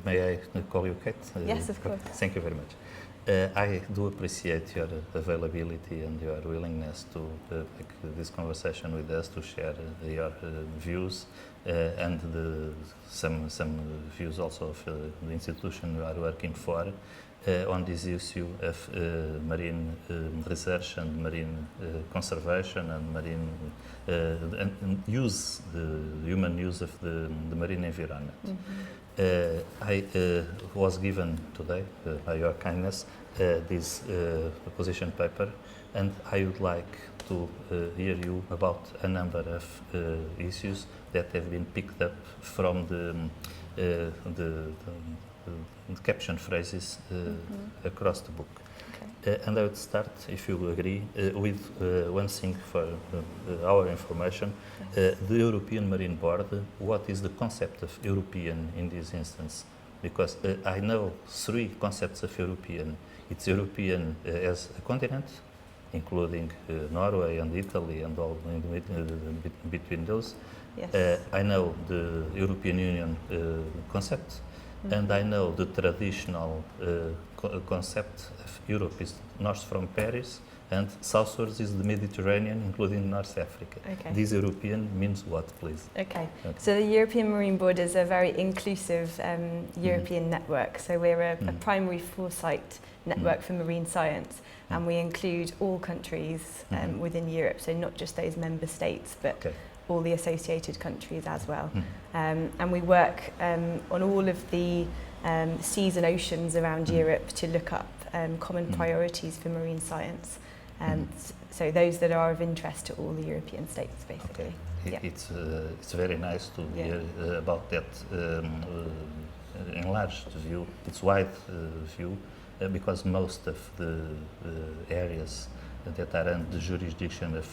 May I call you Kate? Yes, of course. Thank you very much. I do appreciate your availability and your willingness to make this conversation with us, to share your views and some views also of the institution you are working for on this issue of marine research and marine conservation and marine and use, the human use of the marine environment. I was given today, by your kindness, this position paper, and I would like to hear you about a number of issues that have been picked up from the caption phrases across the book. Okay. And I would start, if you agree, with one thing for our information. Yes. The European Marine Board, what is the concept of European in this instance? Because I know three concepts of European. It's European as a continent, including Norway and Italy and all in between those. Yes. I know the European Union concept. And I know the traditional concept of Europe is north from Paris and southwards is the Mediterranean, including North Africa. Okay. This European means what, please? Okay. So the European Marine Board is a very inclusive European network. So we're a primary foresight network for marine science, and we include all countries within Europe, so not just those member states, but all the associated countries as well. And we work on all of the seas and oceans around Europe to look up common priorities for marine science. So those that are of interest to all the European states, basically. Okay. It's very nice to hear about that enlarged view. It's wide view, because most of the areas that are under the jurisdiction of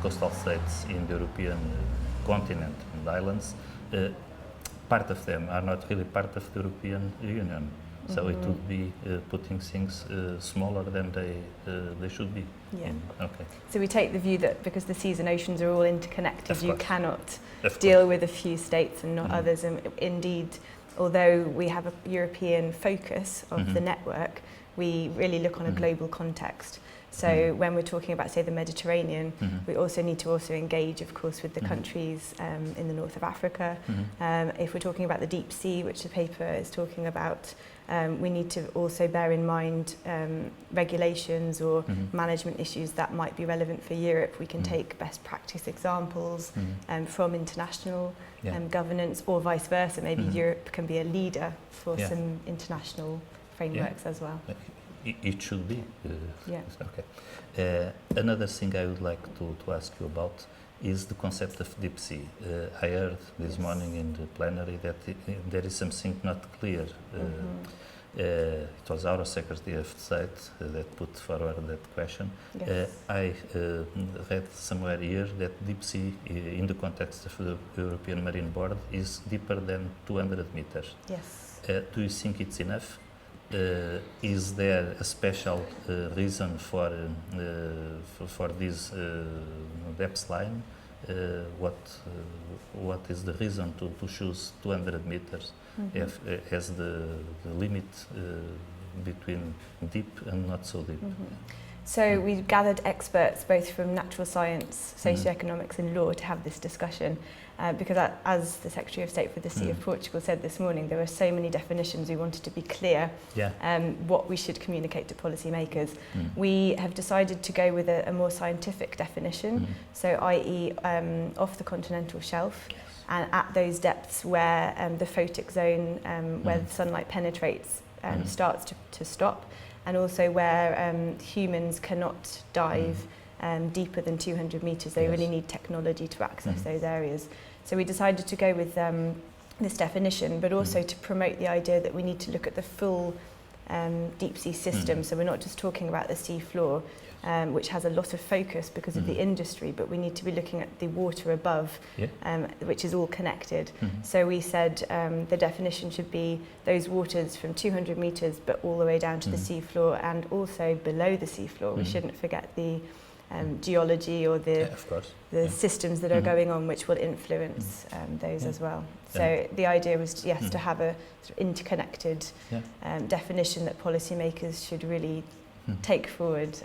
coastal states in the European continent and islands, part of them are not really part of the European Union. So it would be putting things smaller than they should be. Yeah. Okay. So we take the view that because the seas and oceans are all interconnected, you cannot deal with a few states and not others. And indeed, although we have a European focus of the network, we really look on a global context. So when we're talking about, say, the Mediterranean, we also need to engage, of course, with the countries in the north of Africa. If we're talking about the deep sea, which the paper is talking about, we need to also bear in mind regulations or management issues that might be relevant for Europe. We can take best practice examples from international governance, or vice versa. Maybe Europe can be a leader for some international frameworks as well. It should be. Okay. Another thing I would like to ask you about is the concept of deep sea. I heard this morning in the plenary that there is something not clear. It was our Secretary of State that put forward that question. Yes. I read somewhere here that deep sea, in the context of the European Marine Board, is deeper than 200 meters. Yes. Do you think it's enough? Is there a special reason for this depth line? What is the reason to choose 200 meters as the limit between deep and not so deep? So we gathered experts both from natural science, socioeconomics and law to have this discussion, because as the Secretary of State for the Sea of Portugal said this morning, there were so many definitions. We wanted to be clear what we should communicate to policymakers. We have decided to go with a more scientific definition, so i.e. Off the continental shelf, and at those depths where the photic zone, where the sunlight penetrates, starts to stop, and also where humans cannot dive deeper than 200 meters. They really need technology to access those areas. So we decided to go with this definition, but also to promote the idea that we need to look at the full deep sea system. So we're not just talking about the sea floor, which has a lot of focus because of the industry, but we need to be looking at the water above, which is all connected. So we said the definition should be those waters from 200 meters, but all the way down to the sea floor, and also below the sea floor. We shouldn't forget the geology or the of course. systems that are going on, which will influence those as well. So the idea was, yes, to have a sort of interconnected definition that policymakers should really take forward.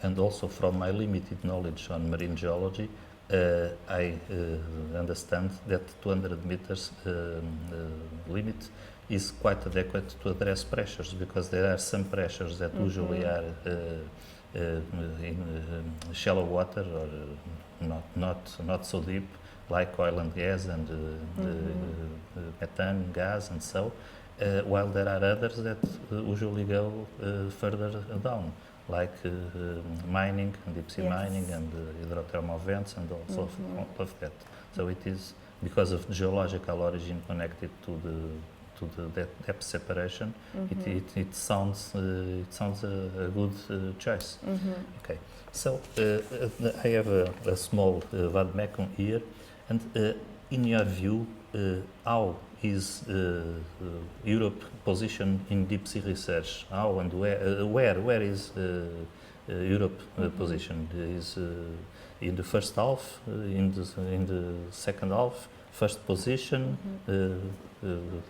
And also from my limited knowledge on marine geology, I understand that 200 meters limit is quite adequate to address pressures, because there are some pressures that usually are in shallow water or not so deep, like oil and gas and methane gas and so, while there are others that usually go further down, like mining, deep sea mining and hydrothermal vents and also of that. So it is because of geological origin connected to the depth separation. It sounds a good choice. Okay, so I have a small vademecum here, and in your view, how is Europe positioned in deep sea research? How and where is Europe positioned? Is in the first half, in the second half, first position,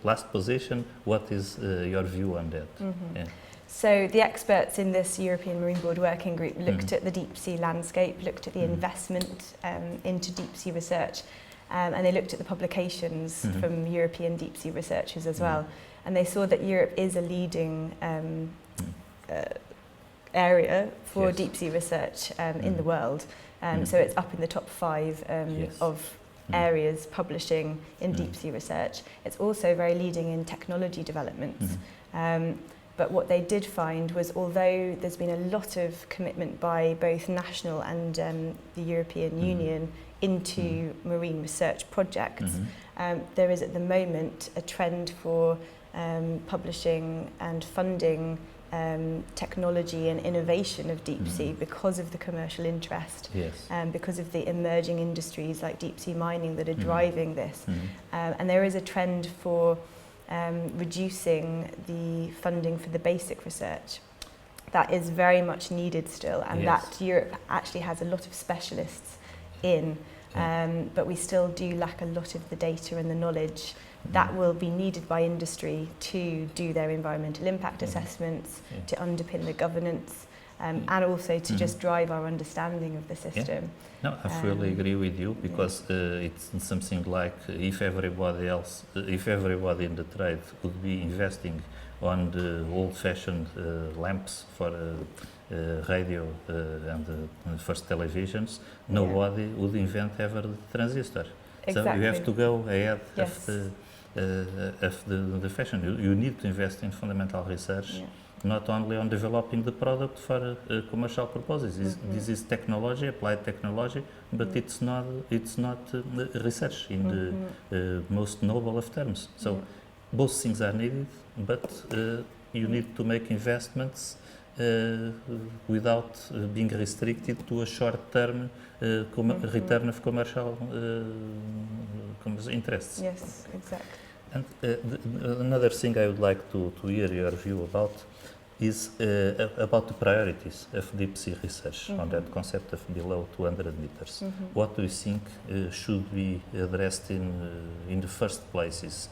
last position? What is your view on that? So the experts in this European Marine Board Working Group looked at the deep sea landscape, looked at the investment into deep sea research, and they looked at the publications from European deep sea researchers as well. And they saw that Europe is a leading area for deep sea research in the world. So it's up in the top 5 of areas publishing in deep sea research. It's also very leading in technology developments. But what they did find was, although there's been a lot of commitment by both national and the European Union into marine research projects, there is at the moment a trend for publishing and funding technology and innovation of deep sea because of the commercial interest, because of the emerging industries like deep sea mining that are driving this. And there is a trend for reducing the funding for the basic research. That is very much needed still, and that Europe actually has a lot of specialists in, but we still do lack a lot of the data and the knowledge that will be needed by industry to do their environmental impact assessments, to underpin the governance, and also to just drive our understanding of the system. No, I fully agree with you, because it's something like if everybody in the trade would be investing on the old-fashioned lamps for radio and first televisions, nobody would invent ever the transistor. Exactly. So you have to go ahead of the fashion. You need to invest in fundamental research, not only on developing the product for commercial purposes. This is technology, applied technology, but it's not research in the most noble of terms. So both things are needed, but you need to make investments without being restricted to a short-term return of commercial interests. Yes, exactly. And another thing I would like to hear your view about is about the priorities of deep sea research on that concept of below 200 meters. What do you think should be addressed in the first places?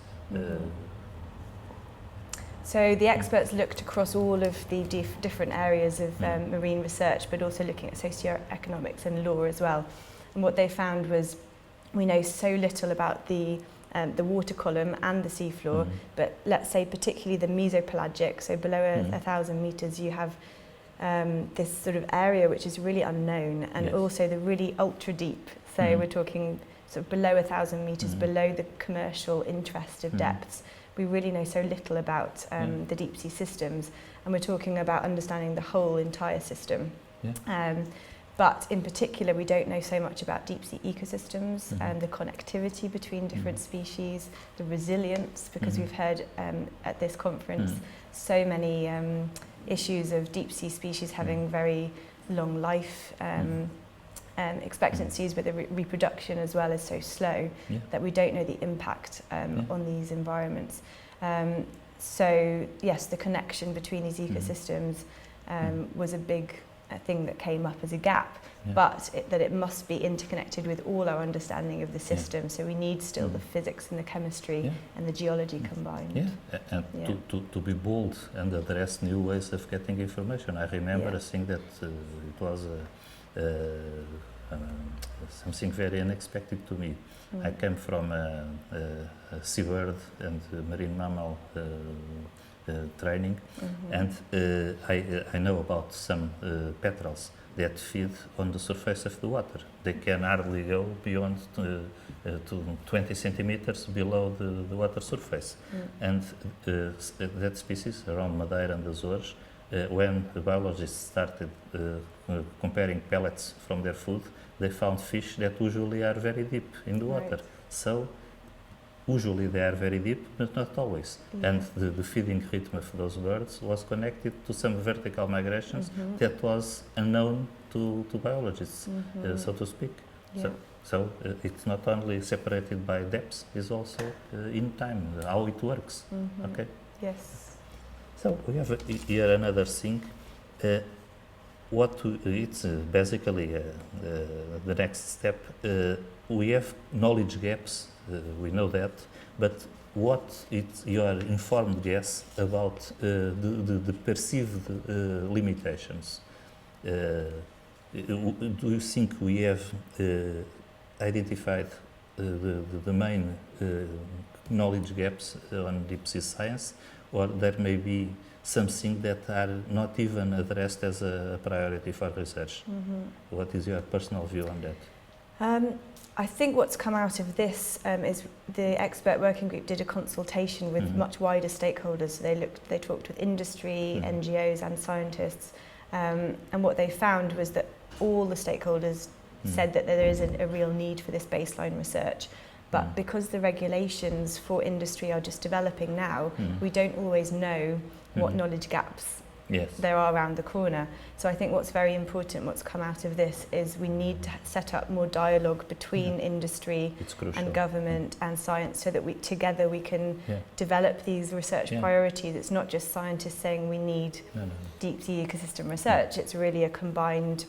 So the experts looked across all of the different areas of marine research, but also looking at socioeconomics and law as well. And what they found was, we know so little about the water column and the seafloor, but let's say particularly the mesopelagic, so below 1,000 meters, you have this sort of area which is really unknown, and also the really ultra deep. So we're talking sort of below 1,000 meters, below the commercial interest of depths. We really know so little about the deep sea systems, and we're talking about understanding the whole entire system. But in particular, we don't know so much about deep sea ecosystems and the connectivity between different species, the resilience, because we've heard at this conference so many issues of deep sea species having very long life expectancies, but the reproduction as well is so slow that we don't know the impact on these environments. So yes, the connection between these ecosystems was a big a thing that came up as a gap, but that it must be interconnected with all our understanding of the system. So we need still the physics and the chemistry and the geology combined. And to be bold and address new ways of getting information. I remember a thing that it was something very unexpected to me. I came from a seabird and marine mammal training, and I know about some petrels that feed on the surface of the water. They can hardly go beyond to 20 centimeters below the water surface. And that species around Madeira and Azores, when the biologists started comparing pellets from their food, they found fish that usually are very deep in the water. Right. So usually they are very deep, but not always. And the feeding rhythm of those birds was connected to some vertical migrations that was unknown to biologists, so to speak. So it's not only separated by depth, it's also in time, how it works. Okay. Yes. So we have here another thing. It's basically the next step. We have knowledge gaps. We know that, but what is your informed guess about the perceived limitations? Do you think we have identified the main knowledge gaps on deep sea science, or there may be something that are not even addressed as a priority for research? What is your personal view on that? I think what's come out of this is the expert working group did a consultation with much wider stakeholders. So they talked with industry, NGOs and scientists, and what they found was that all the stakeholders said that there is a real need for this baseline research. But because the regulations for industry are just developing now, we don't always know what knowledge gaps there are around the corner. So I think what's very important, what's come out of this, is we need to set up more dialogue between industry and government and science, so that we can develop these research priorities. It's not just scientists saying we need deep sea ecosystem research, it's really a combined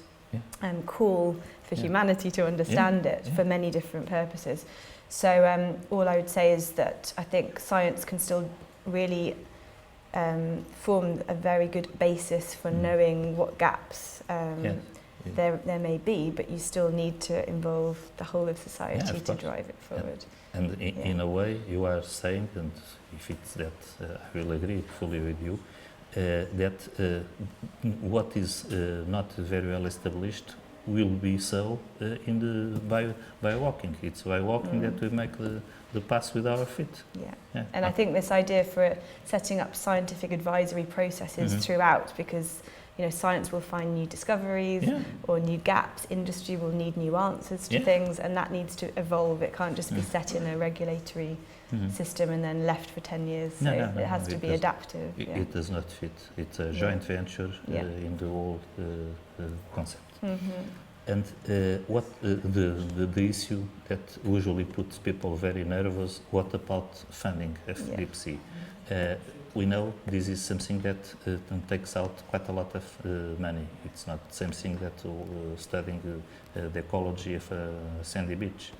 call for humanity to understand it for many different purposes. So all I would say is that I think science can still really form a very good basis for knowing what gaps there may be, but you still need to involve the whole of society to drive it forward. And in a way you are saying, and if it's that, I will agree fully with you, that what is not very well established will be so in the by walking. It's by walking that we make the pass with our feet. And I think this idea for setting up scientific advisory processes throughout, because science will find new discoveries or new gaps, industry will need new answers to things, and that needs to evolve. It can't just be set in a regulatory system and then left for 10 years. So it has to be adaptive. It does not fit. It's a joint venture in the whole concept. And what the issue that usually puts people very nervous, what about funding of deep sea? We know this is something that takes out quite a lot of money. It's not the same thing that studying the ecology of a sandy beach.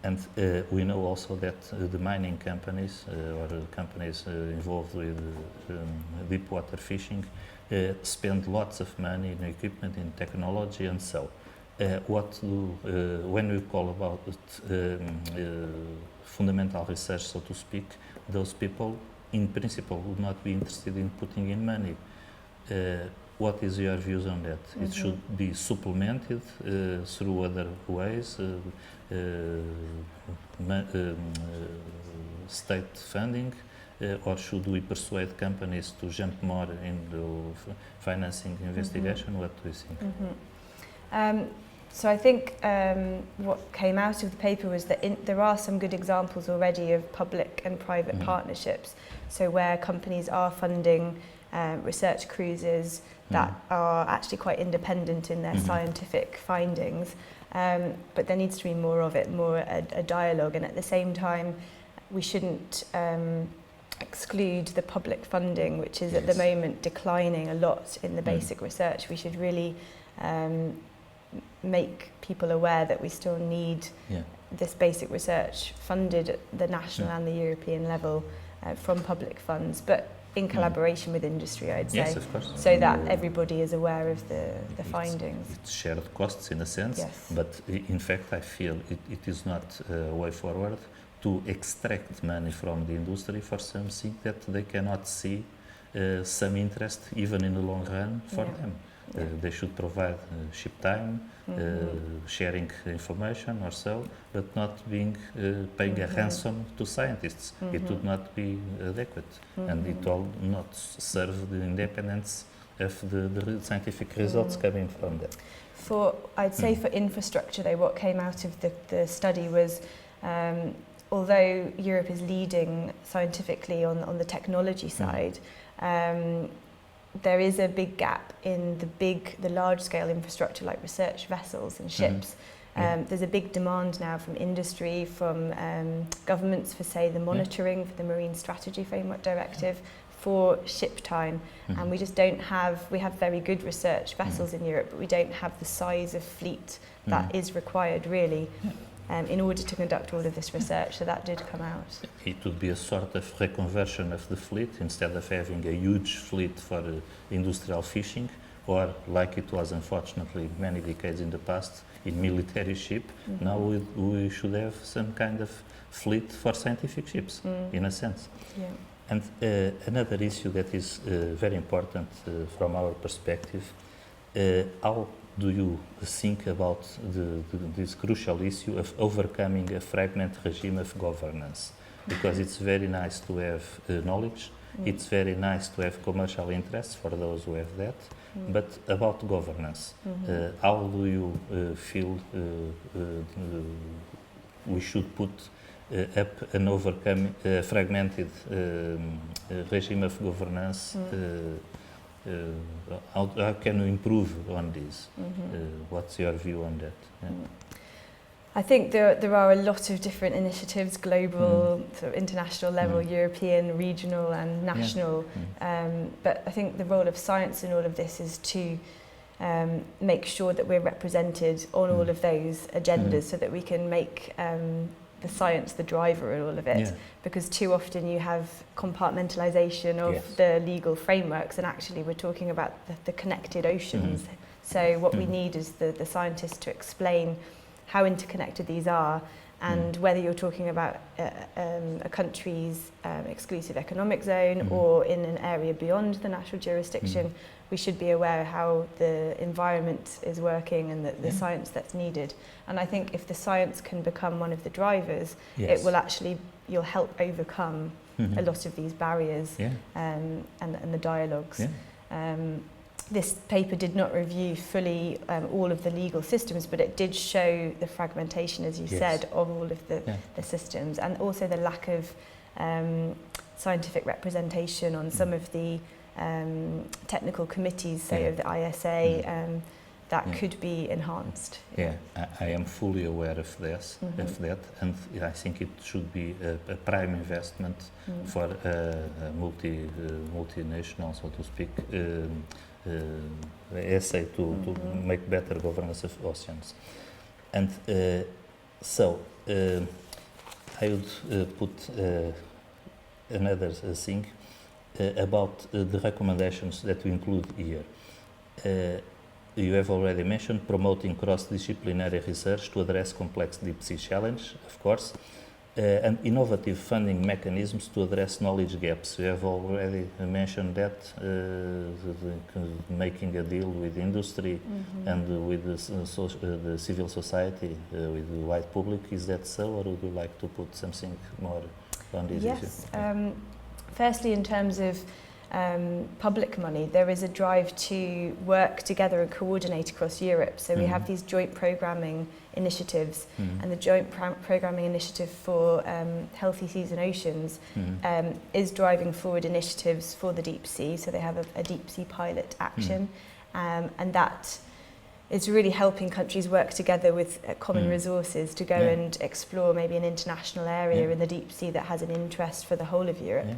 And we know also that the mining companies or companies involved with deep water fishing spend lots of money in equipment, in technology, and so. When we call about fundamental research, so to speak, those people in principle would not be interested in putting in money. What is your views on that? It should be supplemented through other ways, state funding, or should we persuade companies to jump more into financing investigation? What do you think? So I think what came out of the paper was that there are some good examples already of public and private partnerships. So where companies are funding research cruises that are actually quite independent in their scientific findings, but there needs to be more of it, more a dialogue, and at the same time we shouldn't exclude the public funding, which is at the moment declining a lot in the basic research. We should really make people aware that we still need this basic research funded at the national and the European level from public funds, but in collaboration with industry, I'd say, Yes, of course. so that everybody is aware of the findings. It's shared costs in a sense, Yes. but in fact I feel it is not a way forward to extract money from the industry for something that they cannot see some interest even in the long run for them. They should provide ship time, sharing information or so, but not paying a ransom to scientists. It would not be adequate, and it will not serve the independence of the scientific results coming from that. I'd say for infrastructure, though, what came out of the study was, although Europe is leading scientifically on the technology side, there is a big gap in the large-scale infrastructure like research vessels and ships. There's a big demand now from industry, from governments for, say, the monitoring for the Marine Strategy Framework Directive, for ship time, and we just don't have, we have very good research vessels in Europe, but we don't have the size of fleet that is required really in order to conduct all of this research, so that did come out. It would be a sort of reconversion of the fleet, instead of having a huge fleet for industrial fishing, or like it was unfortunately many decades in the past in military ship, now we should have some kind of fleet for scientific ships, in a sense. And another issue that is very important from our perspective, how do you think about this crucial issue of overcoming a fragment regime of governance? Because it's very nice to have knowledge, it's very nice to have commercial interests for those who have that, but about governance, how do you feel we should put up an overcoming fragmented regime of governance? How can we improve on this? What's your view on that? I think there are a lot of different initiatives, global, sort of international level, European, regional and national, but I think the role of science in all of this is to make sure that we're represented on all of those agendas so that we can make the science the driver in all of it, because too often you have compartmentalization of the legal frameworks, and actually we're talking about the connected oceans. So what we need is the scientists to explain how interconnected these are, and whether you're talking about a country's exclusive economic zone or in an area beyond the national jurisdiction, we should be aware how the environment is working and the science that's needed. And I think if the science can become one of the drivers, it will actually, you'll help overcome a lot of these barriers and the dialogues. This paper did not review fully all of the legal systems, but it did show the fragmentation, as you said, of all of the systems, and also the lack of scientific representation on some of the technical committees, say of the ISA, that could be enhanced. I am fully aware of this, of that, and I think it should be a prime investment for multinational, so to speak, essay to make better governance of oceans. And so I would put another thing about the recommendations that we include here. You have already mentioned promoting cross-disciplinary research to address complex deep sea challenge, of course, and innovative funding mechanisms to address knowledge gaps. You have already mentioned that, making a deal with industry and with the civil society, with the wide public. Is that so, or would you like to put something more on this issue? Firstly, in terms of public money, there is a drive to work together and coordinate across Europe. So we have these joint programming initiatives, and the joint programming initiative for healthy seas and oceans is driving forward initiatives for the deep sea. So they have a deep sea pilot action, and that is really helping countries work together with common resources to go and explore maybe an international area in the deep sea that has an interest for the whole of Europe.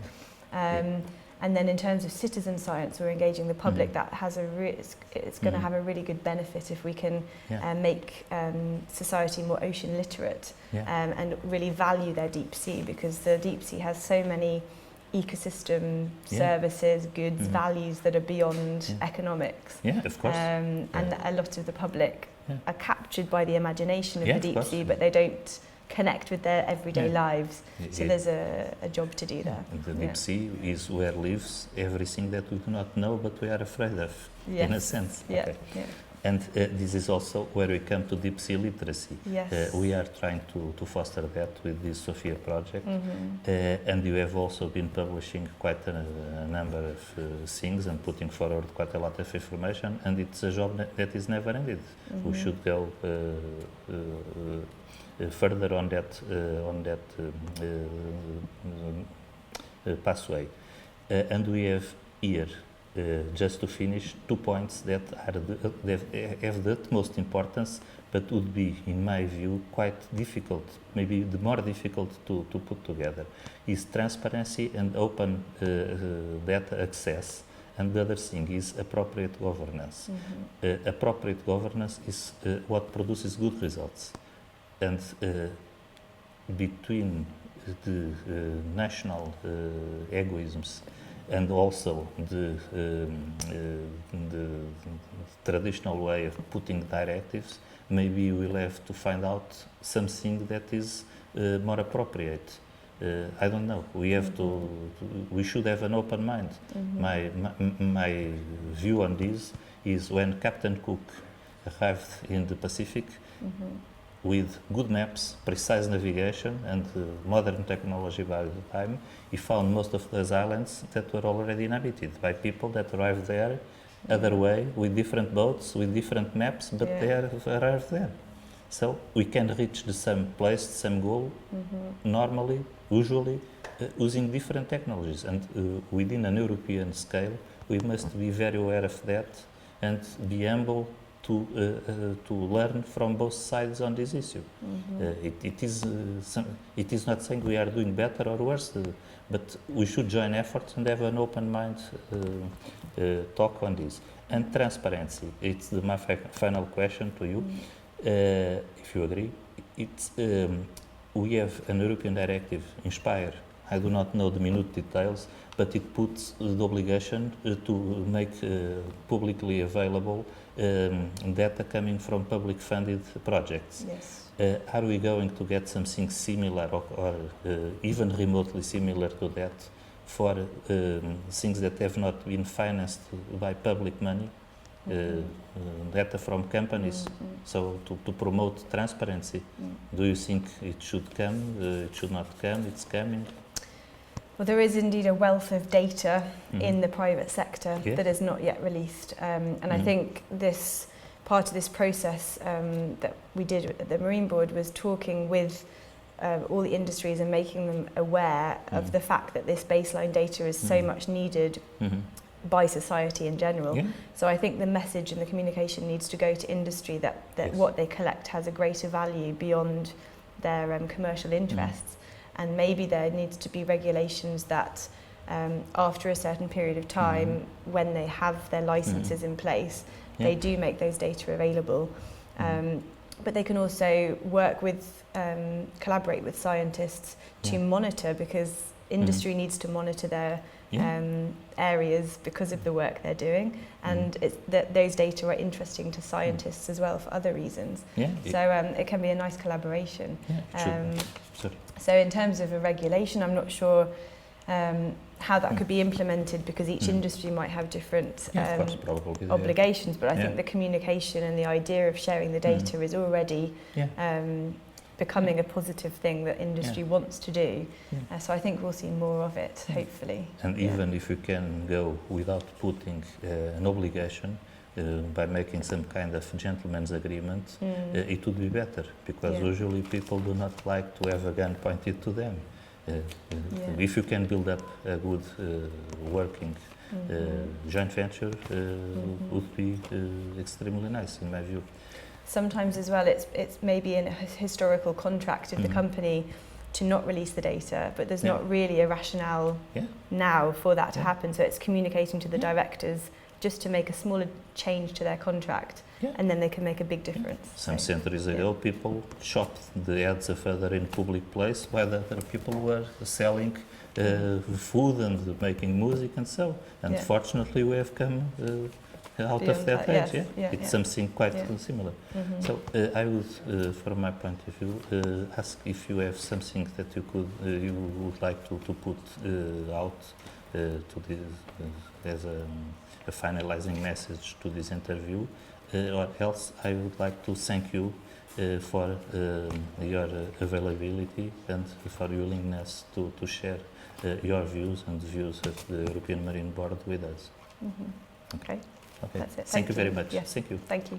And then in terms of citizen science, we're engaging the public. That has it's going to have a really good benefit if we can make society more ocean literate and really value their deep sea, because the deep sea has so many ecosystem services, goods, values that are beyond economics. Yeah, of course. And a lot of the public are captured by the imagination of the deep sea, but they don't connect with their everyday lives. So there's a job to do there. And the deep sea is where lives everything that we do not know, but we are afraid of, in a sense. Yeah. And this is also where we come to deep sea literacy. Yes. We are trying to foster that with this SOPHIA project. And you have also been publishing quite a number of things and putting forward quite a lot of information, and it's a job that is never ended. We should go further on that pathway. And we have here, just to finish, 2 points that have the utmost importance, but would be, in my view, quite difficult, maybe the more difficult to put together, is transparency and open data access. And the other thing is appropriate governance. Appropriate governance is what produces good results. And between the national egoisms and also the traditional way of putting directives, maybe we'll have to find out something that is more appropriate. I don't know. We have we should have an open mind. My view on this is when Captain Cook arrived in the Pacific, with good maps, precise navigation and modern technology by the time, he found most of those islands that were already inhabited by people that arrived there other way, with different boats, with different maps, but they have arrived there. So we can reach the same place, the same goal, normally, usually, using different technologies. And within an European scale, we must be very aware of that and be able to learn from both sides on this issue. It is not saying we are doing better or worse, but we should join efforts and have an open mind talk on this. And transparency, it's my final question to you, if you agree. We have an European directive, Inspire. I do not know the minute details, but it puts the obligation to make publicly available data coming from public funded projects. Yes. Are we going to get something similar or even remotely similar to that for things that have not been financed by public money? Data from companies, so to promote transparency. Do you think it should come, it should not come, it's coming? Well, there is indeed a wealth of data in the private sector that is not yet released. And I think this part of this process that we did at the Marine Board was talking with all the industries and making them aware of the fact that this baseline data is so much needed by society in general. So I think the message and the communication needs to go to industry that what they collect has a greater value beyond their commercial interests. And maybe there needs to be regulations that after a certain period of time, when they have their licenses in place, they do make those data available. But they can also work with, collaborate with scientists to monitor, because industry needs to monitor their areas because of the work they're doing, and those data are interesting to scientists as well for other reasons. So it can be a nice collaboration. So in terms of a regulation, I'm not sure how that could be implemented, because each industry might have different obligations, but I think the communication and the idea of sharing the data is already becoming a positive thing that industry wants to do. So I think we'll see more of it, hopefully. And even if you can go without putting an obligation, by making some kind of gentleman's agreement, it would be better, because usually people do not like to have a gun pointed to them. If you can build up a good working joint venture, would be extremely nice in my view. Sometimes as well, it's maybe in a historical contract of the company to not release the data, but there's Yeah. not really a rationale Yeah. now for that to Yeah. happen. So it's communicating to the Yeah. directors just to make a smaller change to their contract, Yeah. and then they can make a big difference. Some So, centuries yeah. ago, people shopped the ads of other in public place, while the other people were selling food and making music and so. And Yeah. fortunately, we have come out Beyond of that that, age. yes. Yeah? Yeah, It's yeah. something quite Yeah. similar. Mhm. So I would, from my point of view, ask if you have something that you could, you would like to put out to this as a finalizing message to this interview, or else I would like to thank you for your availability and for your willingness to share your views and the views of the European Marine Board with us. Mhm. Okay. Okay. That's it. Thank you very much. Yes. Thank you. Thank you.